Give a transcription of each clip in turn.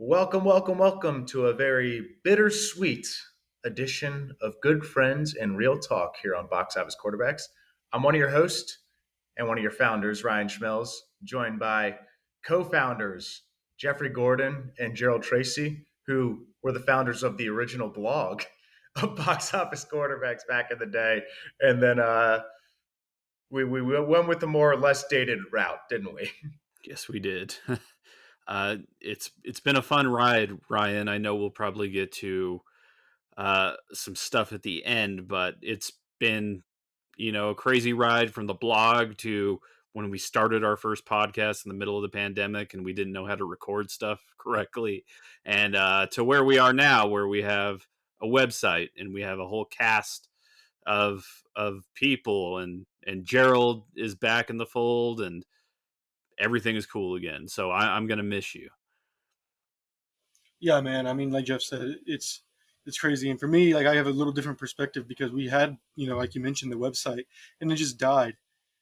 Welcome, welcome, welcome to a very bittersweet edition of Good Friends and Real Talk here on Box Office Quarterbacks. I'm one of your hosts and one of your founders, Ryan Schmelz, joined by co-founders Jeffrey Gordon and Gerald Tracy, who were the founders of the original blog of Box Office Quarterbacks back in the day. And then we went with the more or less dated route, didn't we? Yes, we did. It's been a fun ride, Ryan. I know we'll probably get to some stuff at the end, but it's been a crazy ride from the blog to when we started our first podcast in the middle of the pandemic and we didn't know how to record stuff correctly, and to where we are now, where we have a website and we have a whole cast of people, and Gerald is back in the fold, and everything is cool again. So I'm gonna miss you. Yeah, man. I mean, like Jeff said, it's crazy. And for me, like I have a little different perspective because we had, like you mentioned, the website, and it just died.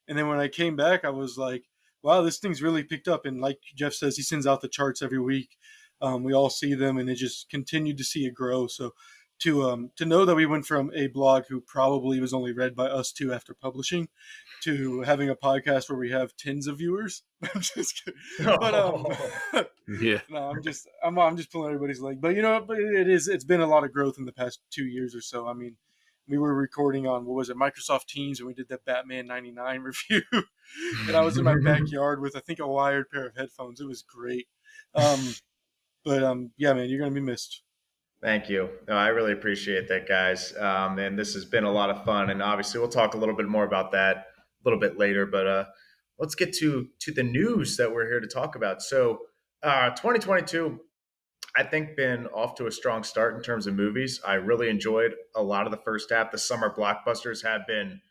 And then when I came back, I was like, wow, this thing's really picked up. And like Jeff says, he sends out the charts every week. We all see them, and it just continued to see it grow. So to know that we went from a blog who probably was only read by us two after publishing to having a podcast where we have tens of viewers. I'm just kidding. But Yeah. no, I'm just pulling everybody's leg. But it's been a lot of growth in the past 2 years or so. I mean, we were recording on what was it, Microsoft Teams, and we did that Batman '99 review. And I was in my backyard with I think a wired pair of headphones. It was great. But yeah, man, you're gonna be missed. Thank you. No, I really appreciate that, guys. And this has been a lot of fun. And obviously, we'll talk a little bit more about that a little bit later. But let's get to the news that we're here to talk about. So, 2022, I think, been off to a strong start in terms of movies. I really enjoyed a lot of the first half. The summer blockbusters have been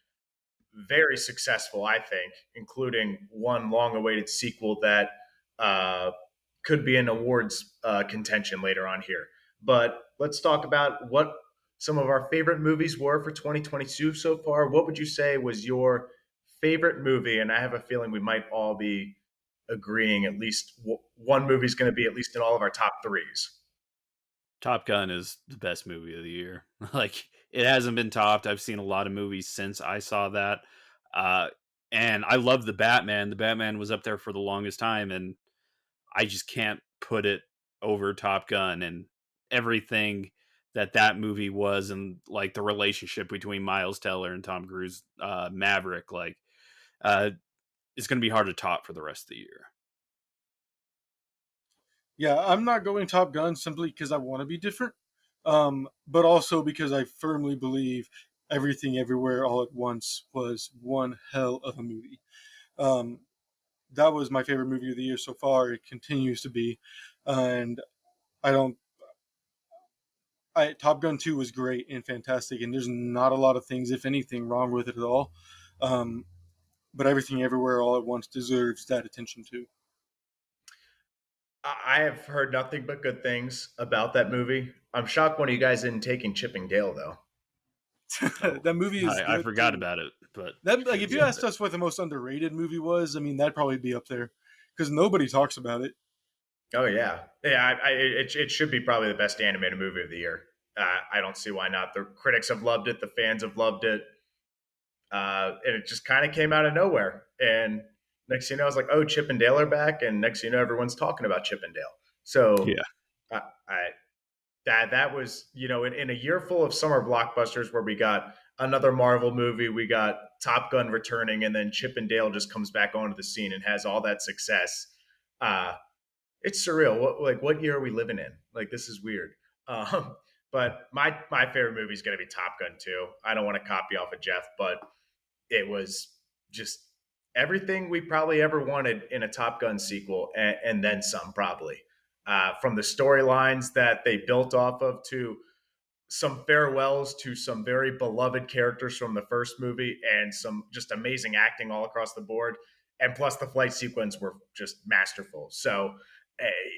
very successful, I think, including one long-awaited sequel that uh, could be in awards contention later on here. But let's talk about what some of our favorite movies were for 2022 so far. What would you say was your favorite movie? And I have a feeling we might all be agreeing at least one movie is going to be at least in all of our top threes. Top Gun is the best movie of the year. Like, it hasn't been topped. I've seen a lot of movies since I saw that. Uh, and I love the Batman. The Batman was up there for the longest time, and I just can't put it over Top Gun and everything that movie was, and like the relationship between Miles Teller and Tom Cruise, Maverick. Like, uh, it's going to be hard to top for the rest of the year. Yeah, I'm not going Top Gun simply because I want to be different, but also because I firmly believe Everything Everywhere All at Once was one hell of a movie. Um, that was my favorite movie of the year so far. It continues to be, and I don't. Top Gun 2 was great and fantastic, and there's not a lot of things, if anything, wrong with it at all. Um, but Everything Everywhere All at Once deserves that attention too. I have heard nothing but good things about that movie. I'm shocked one of you guys didn't take in Chipping Dale, though. Oh, That movie is I good forgot too. about it, but That like if you Yeah. asked us what the most underrated movie was, I mean that'd probably be up there because nobody talks about it. Oh yeah, yeah. It should be probably the best animated movie of the year. I don't see why not. The critics have loved it. The fans have loved it. And it just kind of came out of nowhere. And next thing you know, I was like, oh, Chip and Dale are back. And next thing you know, everyone's talking about Chip and Dale. So yeah, I that was, in a year full of summer blockbusters where we got another Marvel movie, we got Top Gun returning, and then Chip and Dale just comes back onto the scene and has all that success. Uh, it's surreal. What year are we living in? Like, this is weird. Um, but my favorite movie is going to be Top Gun 2. I don't want to copy off of Jeff, but it was just everything we probably ever wanted in a Top Gun sequel, and then some, probably. From the storylines that they built off of to some farewells to some very beloved characters from the first movie, and some just amazing acting all across the board. And plus, the flight sequence were just masterful. So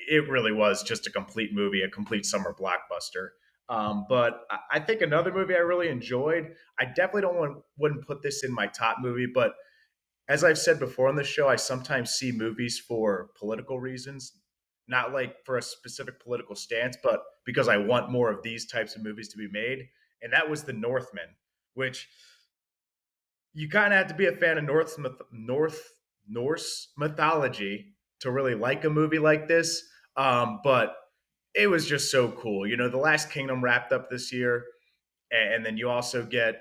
it really was just a complete movie, a complete summer blockbuster. But I think another movie I really enjoyed. I definitely wouldn't put this in my top movie, but as I've said before on the show, I sometimes see movies for political reasons. not like for a specific political stance, but because I want more of these types of movies to be made. And that was The Northmen, which you kind of have to be a fan of Norse mythology to really like a movie like this. But it was just so cool. You know, The Last Kingdom wrapped up this year, and then you also get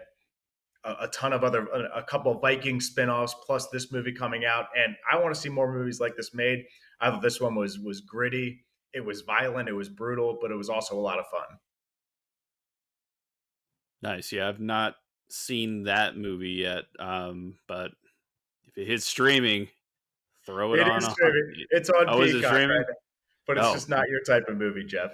a ton of other, a couple of Viking spinoffs, plus this movie coming out. And I want to see more movies like this made. I thought this one was gritty. It was violent. It was brutal, but it was also a lot of fun. Nice. Yeah, I've not seen that movie yet. But if it hits streaming, throw it It on. is streaming. It's on Oh, is it Peacock right streaming? now, but it's Oh, just not your type of movie, Jeff.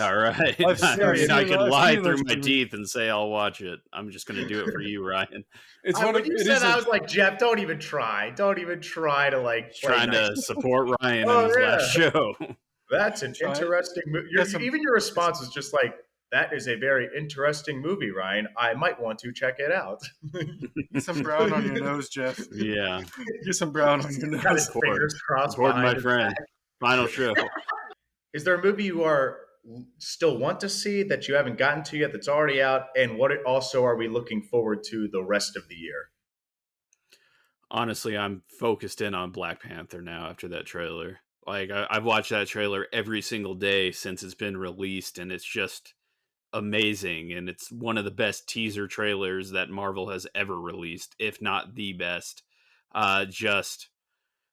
all right. I I've mean, seen I it. could I've seen lie it on through my streaming. teeth and say I'll watch it. I'm just going to do it for you, Ryan. It's one When of you it said is that, I a was like, Jeff, don't even try. Don't even try to like Just play trying nice. to support Ryan in Oh his last yeah, show. that's an try. interesting. Got some Even your response was just like, "That is a very interesting movie, Ryan. I might want to check it out." get some brown on your nose, Jeff. Yeah, Get some brown on your Got his nose. fingers crossed supporting my behind his friend. back. Final show. Is there a movie you are still want to see that you haven't gotten to yet that's already out? And what also are we looking forward to the rest of the year? Honestly, I'm focused in on Black Panther now after that trailer. Like I've watched that trailer every single day since it's been released, and it's just amazing. And it's one of the best teaser trailers that Marvel has ever released, if not the best. Just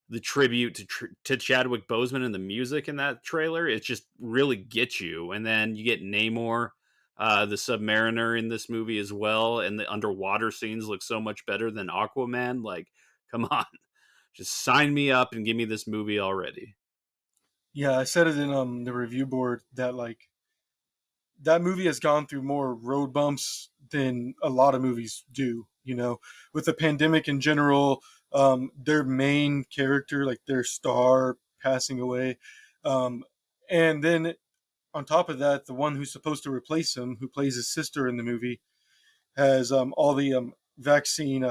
the tribute to Chadwick Boseman and the music in that trailer, it just really gets you. And then you get Namor, the Submariner in this movie as well, and the underwater scenes look so much better than Aquaman. Like, come on, just sign me up and give me this movie already. Yeah, I said it in the review board that like that movie has gone through more road bumps than a lot of movies do. You know, with the pandemic in general, their main character, like their star, passing away, um, and then on top of that, the one who's supposed to replace him, who plays his sister in the movie, has all the vaccine,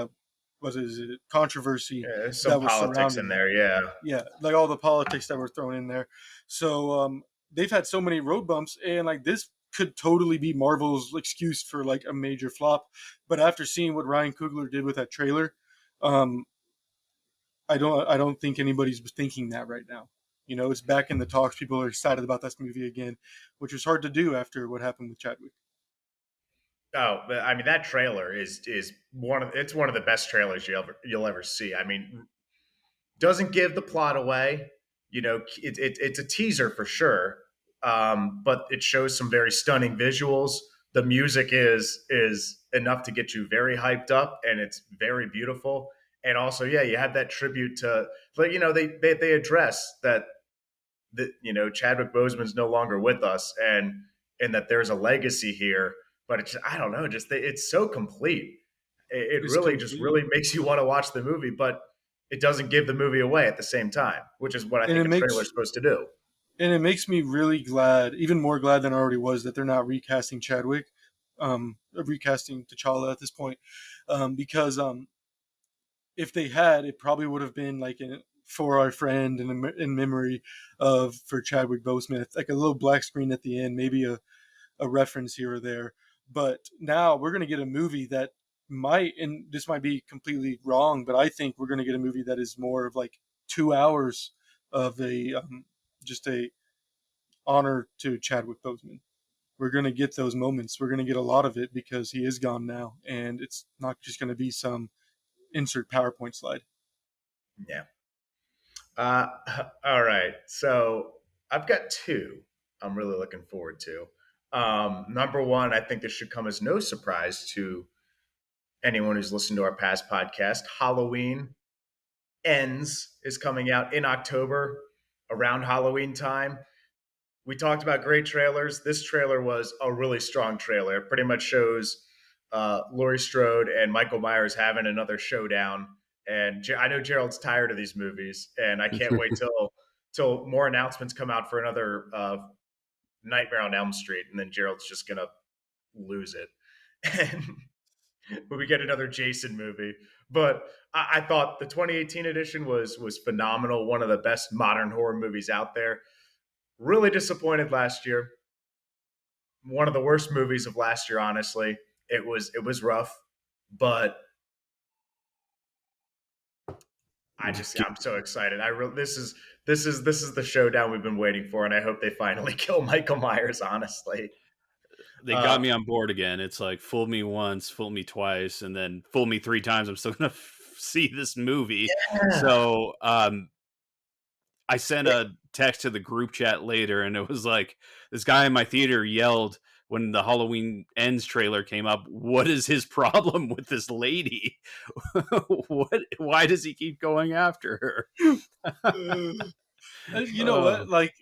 what is it, controversy Yeah, there's some that was politics in surrounding it. there, yeah. Yeah, like all the politics that were thrown in there. So they've had so many road bumps, and like this could totally be Marvel's excuse for like a major flop. But after seeing what Ryan Coogler did with that trailer, um, I don't think anybody's thinking that right now. You know, it's back in the talks. People are excited about this movie again, which was hard to do after what happened with Chadwick. Oh, but I mean that trailer is one of the best trailers you'll ever see. I mean, doesn't give the plot away. You know, it's a teaser for sure, but it shows some very stunning visuals. The music is enough to get you very hyped up, and it's very beautiful. And also, yeah, you have that tribute to, like, you know, they address that Chadwick Boseman's no longer with us, and that there's a legacy here. But it's, I don't know, just it's so complete. It It's really just complete, really makes you want to watch the movie, but it doesn't give the movie away at the same time, which is what I and think it a trailer makes is supposed to do. me really glad, even more glad than I already was, that they're not recasting Chadwick, recasting T'Challa at this point, because if they had, it probably would have been like for our friend and in memory of for Chadwick Boseman, like a little black screen at the end, maybe a reference here or there. But now we're going to get a movie that might, and this might be completely wrong, but I think we're going to get a movie that is more of like 2 hours of a just a honor to Chadwick Boseman. We're going to get those moments. We're going to get a lot of it because he is gone now, and it's not just going to be some insert PowerPoint slide. Yeah. Uh, all right. So I've got two I'm really looking forward to. Number one, I think this should come as no surprise to anyone who's listened to our past podcast. Halloween Ends is coming out in October around Halloween time. We talked about great trailers. This trailer was a really strong trailer. It pretty much shows Laurie Strode and Michael Myers having another showdown. And I know Gerald's tired of these movies, and I can't wait till more announcements come out for another Nightmare on Elm Street, and then Gerald's just gonna lose it. And when we get another Jason movie. But I thought the 2018 edition was phenomenal, one of the best modern horror movies out there. Really disappointed last year. One of the worst movies of last year, honestly. It was rough, but I'm so excited. This is the showdown we've been waiting for, and I hope they finally kill Michael Myers. Honestly, They got uh, me on board again. It's like fool me once, fool me twice, and then fool me three times. I'm still gonna see this movie. yeah. So I sent a text to the group chat later, and it was like this guy in my theater yelled when the Halloween Ends trailer came up. What is his problem with this lady? What? Why does he keep going after her? You know Oh, what? Like,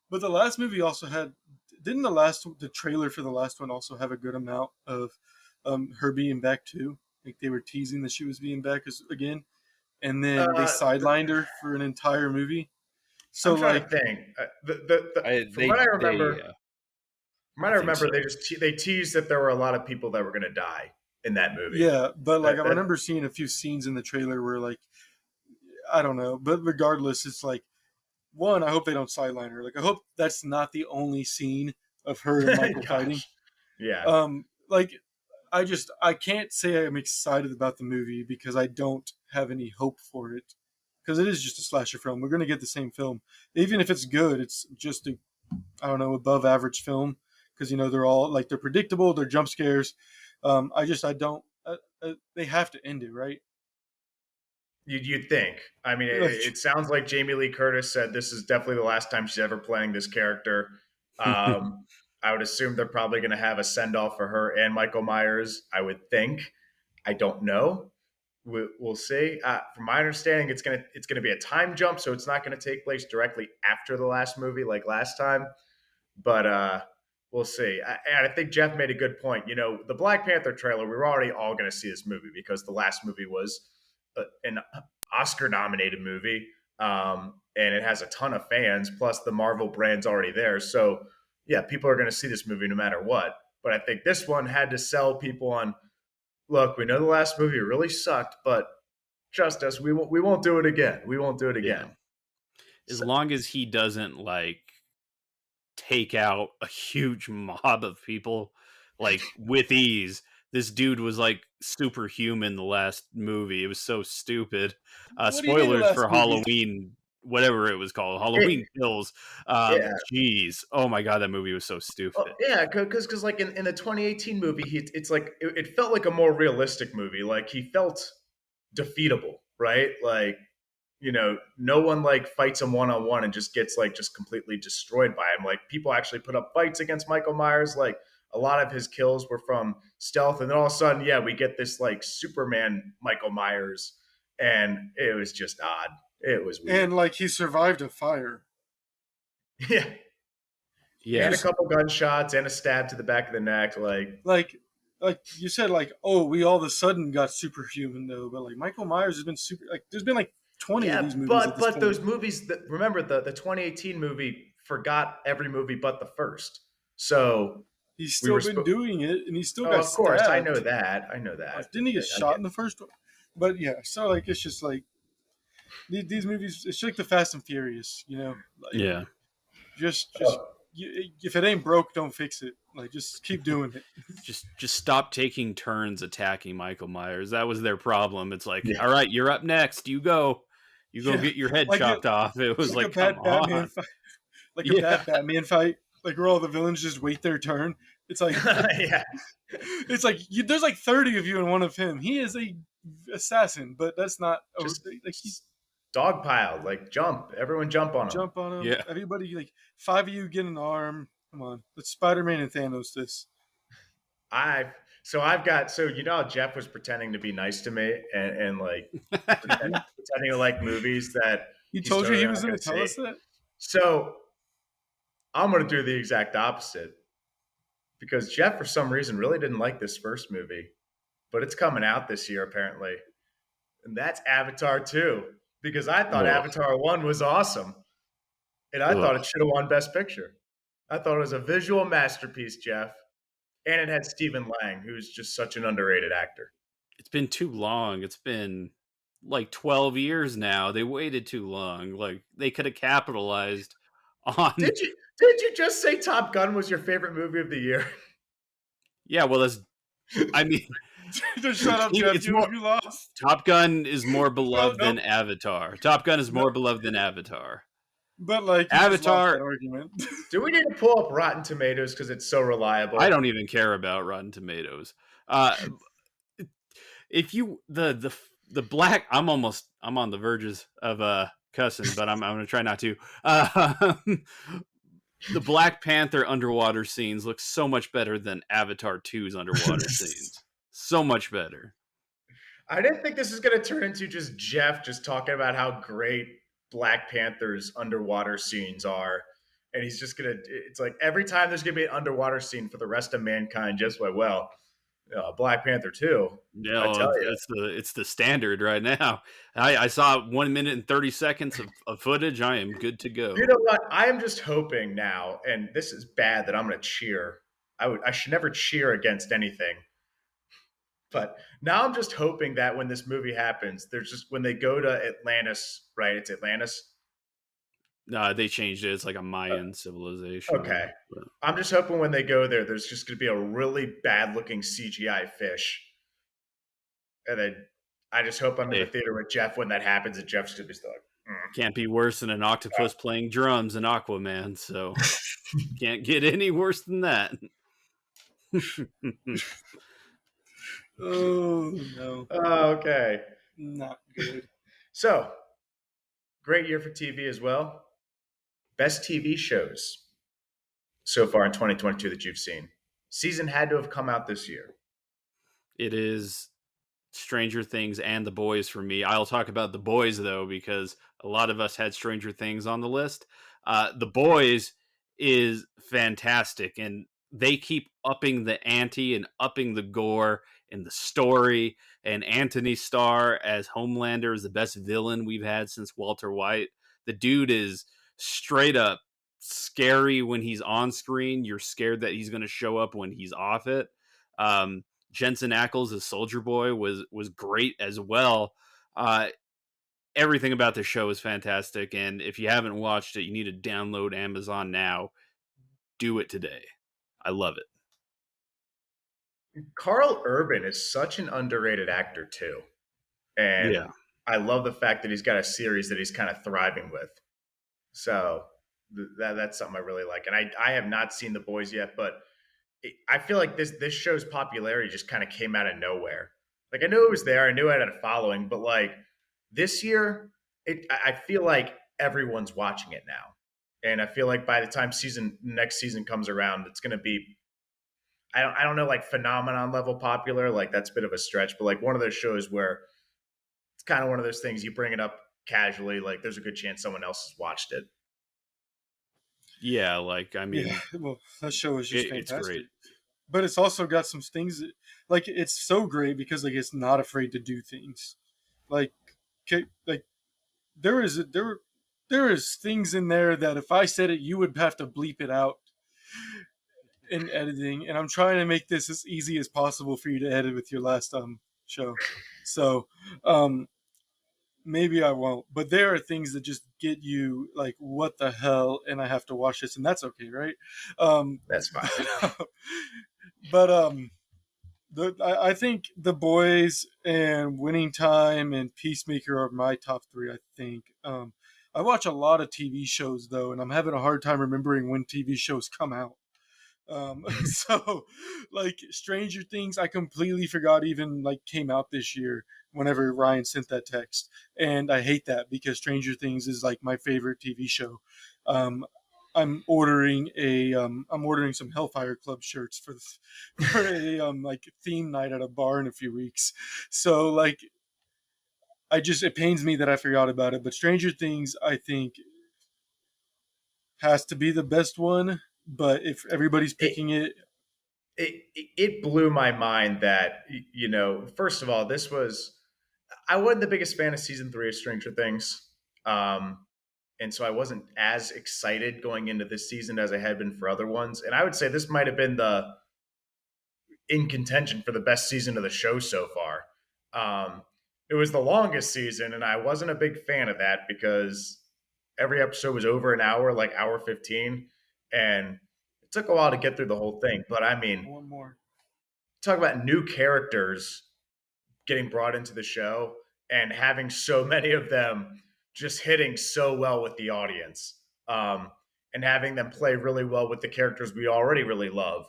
but the last movie also had. Didn't the trailer for the last one also have a good amount of her being back too? Like they were teasing that she was being back again, and then they uh, sidelined her for an entire movie. I'm So trying to like, think. From what I I think remember, so. they teased that there were a lot of people that were going to die in that movie. yeah, but like I That remember seeing a few scenes in the trailer where like I don't know, but regardless, it's like one. I hope they don't sideline her. Like I hope that's not the only scene of her and Michael fighting. gosh, yeah, Like I can't say I'm excited about the movie because I don't have any hope for it because it is just a slasher film. We're gonna get the same film, even if it's good. It's just a I don't know above average film because they're all like they're predictable. They're jump scares. I don't. They have to end it right. you'd think. I mean, Like it sounds like Jamie Lee Curtis said this is definitely the last time she's ever playing this character. Um, I would assume they're probably going to have a send off for her and Michael Myers. I would think. I don't know. We'll see. From my understanding, it's gonna be a time jump, so it's not going to take place directly after the last movie like last time. But we'll see. And I think Jeff made a good point. The Black Panther trailer, we were already all going to see this movie because the last movie was an Oscar nominated movie. And it has a ton of fans, plus the Marvel brand's already there. So, yeah, people are going to see this movie no matter what. But I think this one had to sell people on look, we know the last movie really sucked, but trust us, we won't do it again. We won't do it yeah. again. As So, long as he doesn't like take out a huge mob of people like with ease. This dude was like superhuman the last movie. It was so stupid. what do you mean the Spoilers last for movie? Halloween, whatever it was called, it, Halloween Kills. yeah, Jeez, oh my god, that movie was so oh, stupid. yeah, because like in the 2018 movie, it's like it felt like a more realistic movie. Like he felt defeatable, right? Like no one like fights him one on one and just gets like just completely destroyed by him. Like people actually put up fights against Michael Myers. Like a lot of his kills were from stealth, and then all of a sudden, yeah, we get this like Superman Michael Myers, and it was just odd. It was weird. And like he survived a fire. Yeah, You and Yeah, a just couple gunshots and a stab to the back of the neck. Like, like like you said, like, oh, we all of a sudden got superhuman though, but like Michael Myers has been super like there's been like 20 of yeah, these movies at but this but point. those movies that remember the 2018 movie forgot every movie but the first. So He's we still were been supposed. doing it and he still Oh, got of course, I know stabbed. that. I know that. Didn't he get I shot get. in the first one? But yeah, so like it's just like these movies it's like the Fast and Furious, like yeah. just if it ain't broke, don't fix it. Like just keep doing it. Just stop taking turns attacking Michael Myers. That was their problem. It's like, Yeah, all right, you're up next. You go Yeah, get your head like chopped off. It was like a like, come bad Batman on. fight, like a Yeah, bad Batman fight, like where all the villains just wait their turn. It's like yeah. it's like there's like 30 of you and one of him. He is a assassin, but that's not Just like he dogpiled. Like jump. Everyone jump on him. jump on him. yeah. Everybody like five of you get an arm. Come on, let's Spider-Man and Thanos this. I I've got how Jeff was pretending to be nice to me and like pretending to like movies that He he's told you totally he not was going going to to tell see. us that. So I'm going to do the exact opposite because Jeff, for some reason, really didn't like this first movie, but it's coming out this year apparently, and that's Avatar 2. Because I thought Ugh, Avatar 1 was awesome, and I thought ugh. it should have won Best Picture. I thought it was a visual masterpiece, Jeff, and it had Stephen Lang, who's just such an underrated actor. It's been too long. It's been like 12 years now. They waited too long. Like they could have capitalized on. Did you just say Top Gun was your favorite movie of the year? Yeah, well, that's. I mean, Just shut up, Jeff. it's more. You lost. Top Gun is more No, beloved no, than Avatar. Top Gun is no. more beloved than Avatar. But like, you just lost that Avatar. argument. Do we need to pull up Rotten Tomatoes because it's so I reliable? don't even care about Rotten Tomatoes. Uh, if you the black, I'm on the verges of cussing, but I'm gonna try not to. The Black Panther underwater scenes look so much better than Avatar 2's underwater scenes. So much better. I didn't think this was going to turn into just Jeff just talking about how great Black Panther's underwater scenes are. And he's just going to, it's like every time there's going to be an underwater scene for the rest of mankind, just like, well, Black Panther 2, I No, tell you. it's the standard right now. I saw 1 minute and 30 seconds of footage. I am good to You go. know what? I am just hoping now, and this is bad that I'm going to cheer. I should never cheer against anything. But now I'm just hoping that when this movie happens, there's just when they go to Atlantis, right? It's Atlantis. They changed it. It's like a Mayan civilization Okay. now. But I'm just hoping when they go there, there's just going to be a really bad looking CGI fish. And then I just hope I'm in the hey, theater with Jeff when that happens, and Jeff's going to be still like, can't be worse than an octopus playing drums in Aquaman. So can't get any worse than that. Oh no, okay. not good. So, great year for TV as well. Best TV shows so far in 2022 that you've seen. Season had to have come out this year. It is Stranger Things and The Boys for me. I'll talk about The Boys though because a lot of us had Stranger Things on the list. The Boys is fantastic, and they keep upping the ante and upping the gore and the story. And Anthony Starr as Homelander is the best villain we've had since Walter White. The dude is straight up scary when he's on screen. You're scared that he's going to show up when he's off it. Jensen Ackles as Soldier Boy was great as well. Everything about the show is fantastic, and if you haven't watched it, you need to download Amazon now. Do it today. I love it. Carl Urban is such an underrated actor too, and Yeah, I love the fact that he's got a series that he's kind of thriving with. So that's something I really like, and I have not seen The Boys yet, but I feel like this show's popularity just kind of came out of nowhere. Like I knew it was there, I knew I had a following, but like this year, I feel like everyone's watching it now, and I feel like by the time next season comes around, it's going to be I don't know like phenomenon level popular. Like that's a bit of a stretch, but like one of those shows where it's kind of one of those things you bring it up casually, like there's a good chance someone else has watched it. yeah. Like I Yeah, mean, well, that show is just it's great. fantastic. But it's also got some things like it's so great because like it's not afraid to do things. Like, like there is things in there that if I said it, you would have to bleep it out in editing. And I'm trying to make this as easy as possible for you to edit with your last show. So um maybe I won't. But there are things that just get you like, what the hell? And I have to watch this, and that's okay, right? Um, That's fine. but I think The Boys and Winning Time and Peacemaker are my top three. I think. I watch a lot of TV shows though, and I'm having a hard time remembering when TV shows come out. So like Stranger Things, I completely forgot even like came out this year whenever Ryan sent that text. And I hate that because Stranger Things is like my favorite TV show. Um, I'm ordering some Hellfire Club shirts for a like theme night at a bar in a few weeks. So like it pains me that I forgot about it, but Stranger Things I think has to be the best one. But if everybody's It, picking it, it blew my mind that first of all, this was I wasn't the biggest fan of season 3 of Stranger Things. And so I wasn't as excited going into this season as I had been for other ones. And I would say this might have been the in contention for the best season of the show so far. It was the longest season, and I wasn't a big fan of that because every episode was over an hour, like hour 15, and it took a while to get through the whole thing. But I mean, One more. talk about new characters getting brought into the show and having so many of them just hitting so well with the audience, and having them play really well with the characters we already really love.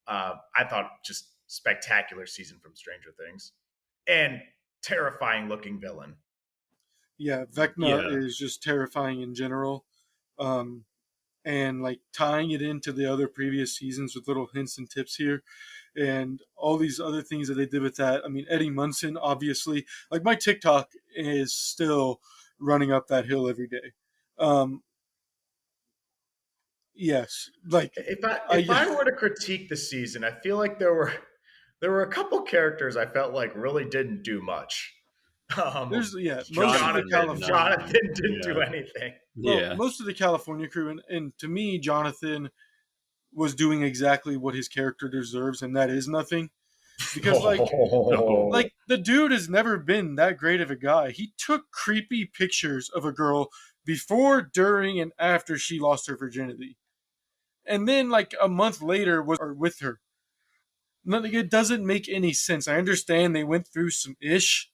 I thought just spectacular season from Stranger Things, and terrifying looking villain. Yeah, Vecna Yeah. is just terrifying in general. Um, and like tying it into the other previous seasons with little hints and tips here and all these other things that they did with that. I mean, Eddie Munson, obviously, like my TikTok is still running up that hill every day. Um, yes, like If I were to critique the season, I feel like there were a couple characters I felt like really didn't do much. Um, there's most of the Jonathan did California. not. Jonathan didn't do Yeah. anything. Well, Yeah. most of the California crew, and to me, Jonathan was doing exactly what his character deserves, and that is nothing. Because No. like the dude has never been that great of a guy. He took creepy pictures of a girl before, during, and after she lost her virginity, and then like a month later was with her. Nothing. It doesn't make any sense. I understand they went through some ish,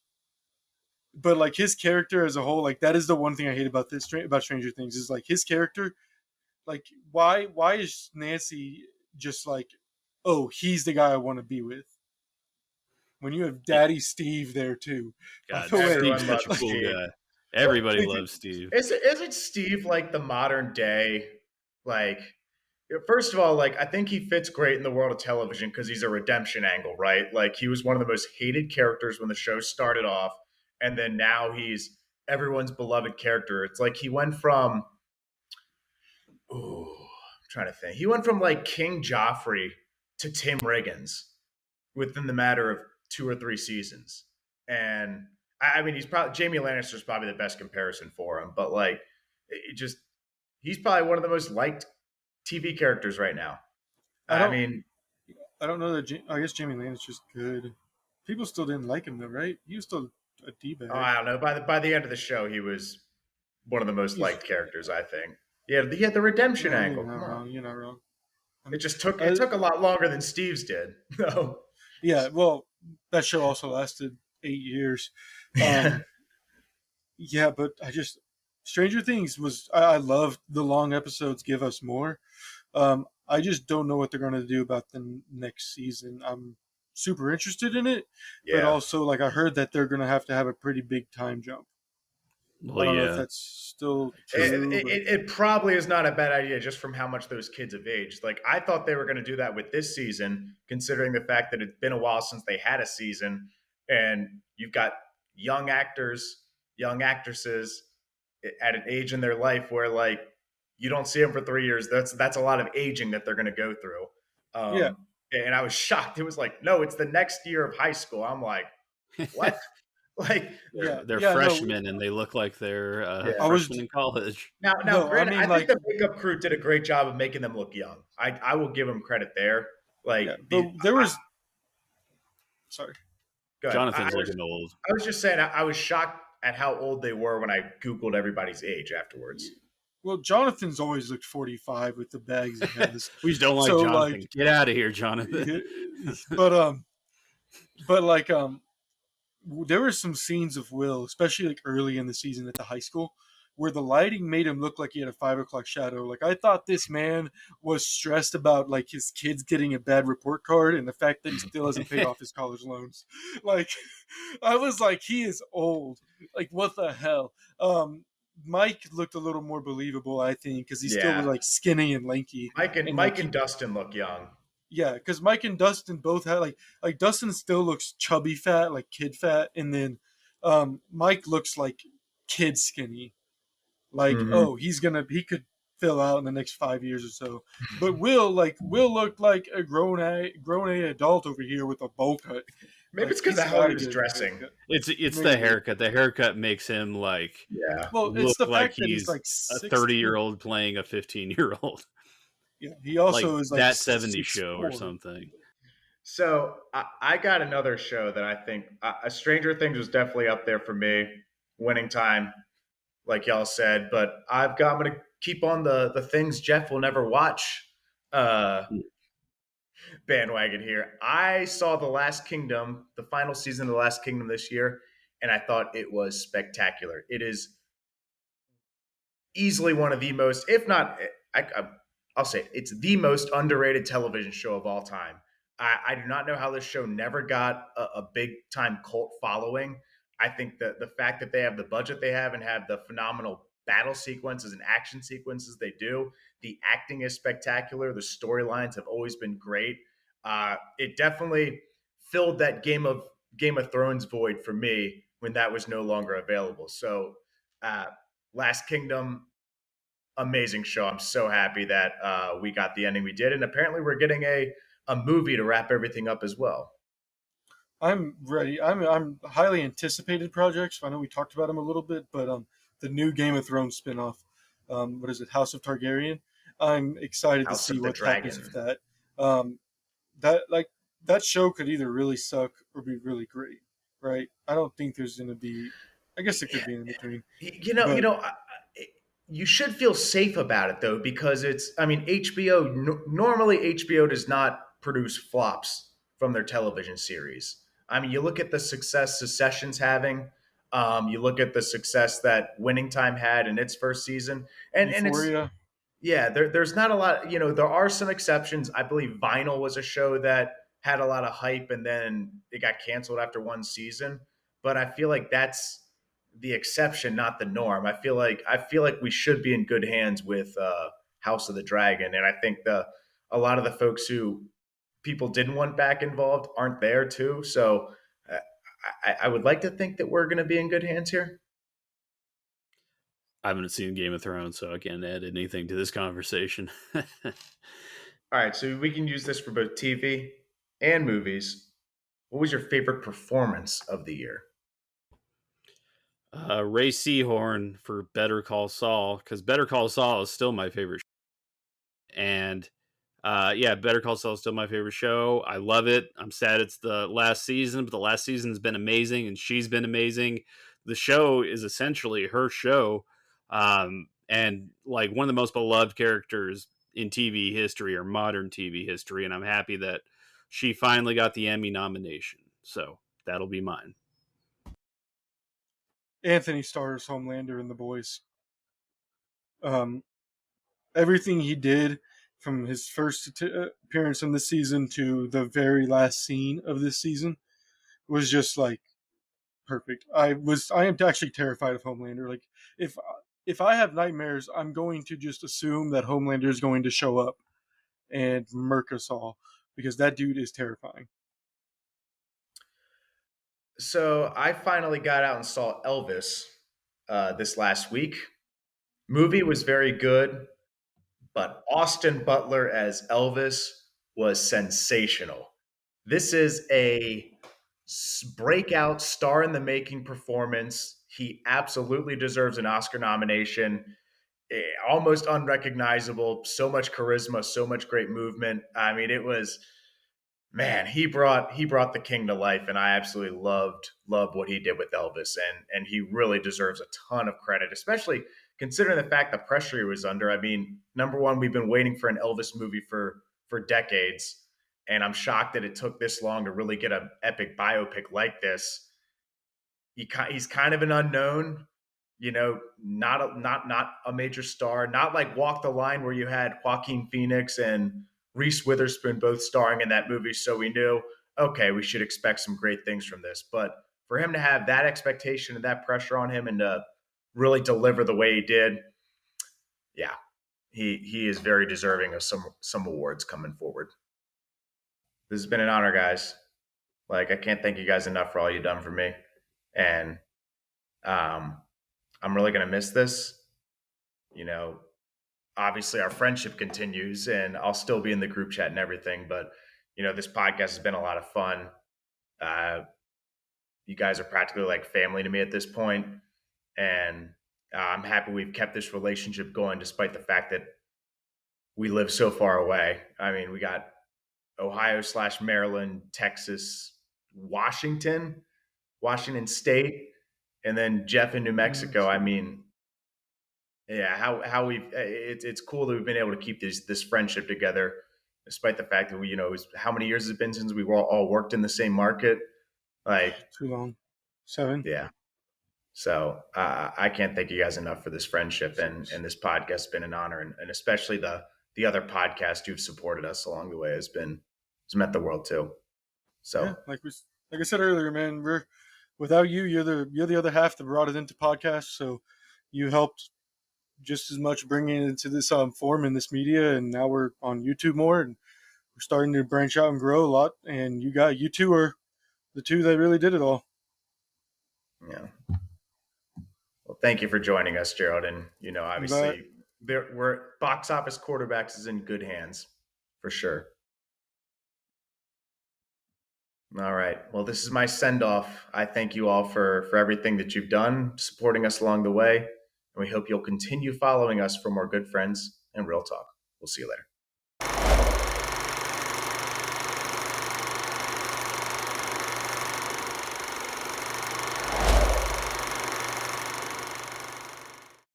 but like his character as a whole, like that is the one thing I hate about about Stranger Things is like his character. Like why is Nancy just like, oh, he's the guy I want to be with? When you have Daddy Steve there too. By God, the way, Steve's Everyone such a loves cool Steve. guy. Everybody Like, loves Steve. Isn't Steve like the modern day, like, first of all, like, I think he fits great in the world of television because he's a redemption angle, right? Like, he was one of the most hated characters when the show started off, and then now he's everyone's beloved character. It's like he went from, I'm trying to think, he went from like King Joffrey to Tim Riggins within the matter of 2 or 3 seasons. And I mean, he's probably Jamie Lannister's probably the best comparison for him, but like, it just he's probably one of the most liked TV characters right now. I I don't mean, I don't know that. I guess Jamie Lannister's good. People still didn't like him though, right? He was still a d bag. I don't know. By the end of the show, he was one of the most He's liked characters. I think. Yeah, he had the redemption no, angle. you're not Come on, wrong. You're not wrong. it just took Uh, it took a lot longer than Steve's did. No. yeah, well, that show also lasted 8 years. Um, yeah, but I just Stranger Things was I love the long episodes. Give us more. I just don't know what they're going to do about the next season. I'm super interested in it, but Yeah. also like I heard that they're going to have a pretty big time jump. I Well, don't know if yeah. that's still It, true, but it, it probably is not a bad idea just from how much those kids have aged. Like, I thought they were going to do that with this season, considering the fact that it's been a while since they had a season, and you've got young actors, young actresses at an age in their life where like you don't see them for 3 years. That's a lot of aging that they're going to go through. yeah, And I was shocked. It was like, no, it's the next year of high school. I'm like, what? Like, They're yeah. No, freshmen and they look like they're yeah. I was freshmen in college. Now, no. I granted, mean, I think like, the makeup crew did a great job of making them look young. I will give them credit there. Like, yeah, but there was. Sorry. go ahead. Jonathan's looking old. I was just saying, I was shocked at how old they were when I Googled everybody's age afterwards. Well, Jonathan's always looked 45 with the bags he has. We just don't like So, Jonathan. like- Get out of here, Jonathan. but like there were some scenes of Will, especially like early in the season at the high school, where the lighting made him look like he had a 5 o'clock shadow. Like I thought this man was stressed about like his kids getting a bad report card and the fact that he still hasn't paid off his college loans. Like I was like, he is old. Like what the hell? Mike looked a little more believable, I think, because he still Yeah. was like skinny and lanky. Mike And, Mike like, and Dustin look young. Yeah, because Mike and Dustin both had like Dustin still looks chubby fat, like kid fat, and then Mike looks like kid skinny. Like, Mhm. oh, he could fill out in the next 5 years or so. But Will looked like a grown adult over here with a bowl cut. Maybe Like, it's because he's of how gotta he was get a dressing. haircut. It's the Maybe. haircut. The haircut makes him like Yeah. Well, it's look the like fact that he's he's like a 6'3". 30-year-old playing a 15-year-old. Yeah, he also Like is like that 70s show or 6'4". something. So I got another show that I think Stranger Things was definitely up there for me. Winning Time. like y'all said. But I'm gonna keep on the things Jeff will never watch uh, bandwagon here. I saw The Last Kingdom, the final season of The Last Kingdom this year, and I thought it was spectacular. It is easily one of the most, if not, I'll say it's the most underrated television show of all time. I do not know how this show never got a big time cult following. I think that the fact that they have the budget they have and have the phenomenal battle sequences and action sequences they do, the acting is spectacular. The storylines have always been great. It definitely filled that Game of Thrones void for me when that was no longer available. So, uh, Last Kingdom, amazing show. I'm so happy that we got the ending we did, and apparently we're getting a movie to wrap everything up as well. I'm ready. I'm highly anticipated projects. I know we talked about them a little bit, but the new Game of Thrones spinoff, what is it, House of Targaryen? I'm excited to House see of the what happens with Dragon. that. Um, that like that show could either really suck or be really great, right? I don't think there's going to be. I guess it could Yeah, be in between, you but know, you should feel safe about it though, because it's. I mean, HBO normally HBO does not produce flops from their television series. I mean, you look at the success Succession's having. You look at the success that Winning Time had in its first season, and it's Euphoria. yeah, there's not a lot. You know, there are some exceptions. I believe Vinyl was a show that had a lot of hype, and then it got canceled after one season. But I feel like that's the exception, not the norm. I feel like we should be in good hands with House of the Dragon, and I think the a lot of the folks who people didn't want back involved aren't there too. So uh, I would like to think that we're going to be in good hands here. I haven't seen Game of Thrones, so I can't add anything to this conversation. All right, so we can use this for both TV and movies. What was your favorite performance of the year? Ray Seahorn for Better Call Saul, because Better Call Saul is still my favorite and yeah, Better Call Saul is still my favorite show. I love it. I'm sad it's the last season, but the last season has been amazing, and she's been amazing. The show is essentially her show, and like one of the most beloved characters in TV history or modern TV history. And I'm happy that she finally got the Emmy nomination. So that'll be mine. Anthony Starr's Homelander and the Boys. Um, Everything he did from his first appearance in the season to the very last scene of this season was just like perfect. I am actually terrified of Homelander. Like if if I have nightmares, I'm going to just assume that Homelander is going to show up and murk us all because that dude is terrifying. So I finally got out and saw Elvis this last week. Movie was very good, but Austin Butler as Elvis was sensational. This is a breakout star in the making performance. He absolutely deserves an Oscar nomination. Almost unrecognizable, so much charisma, so much great movement. I mean, it was man, he brought the king to life, and I absolutely loved what he did with Elvis, and he really deserves a ton of credit, especially considering the fact the pressure he was under. I mean, number one, we've been waiting for an Elvis movie for decades, and I'm shocked that it took this long to really get an epic biopic like this. He's kind of an unknown, you know, not a major star, not like Walk the Line where you had Joaquin Phoenix and Reese Witherspoon both starring in that movie, so we knew okay, we should expect some great things from this. But for him to have that expectation and that pressure on him and to really deliver the way he did, yeah, he is very deserving of some awards coming forward. This has been an honor, guys. Like I can't thank you guys enough for all you've done for me, and um, I'm really gonna miss this. You know, obviously our friendship continues and I'll still be in the group chat and everything, but you know, this podcast has been a lot of fun. Uh, you guys are practically like family to me at this point, and I'm happy we've kept this relationship going despite the fact that we live so far away. I mean, we got Ohio slash Maryland, Texas, Washington, Washington State, and then Jeff in New Yeah, Mexico. I mean, Yeah, how we it's cool that we've been able to keep this friendship together, despite the fact that we, how many years has it been since we all worked in the same market? Like, Too long. 7. yeah. So I can't thank you guys enough for this friendship, and this podcast has been an honor, and especially the other podcast you've supported us along the way has meant the world too. Yeah, So like I said earlier, man, we're without you, you're the other half that brought it into podcasts. So you helped just as much bringing it into this form in this media, and now we're on YouTube more, and we're starting to branch out and grow a lot. And you two are the two that really did it all. yeah. Well, thank you for joining us, Gerald, and But obviously we're box office quarterbacks is in good hands for sure. All right. Well, this is my send off. I thank you all for everything that you've done, supporting us along the way. And we hope you'll continue following us for more good friends and real talk. We'll see you later.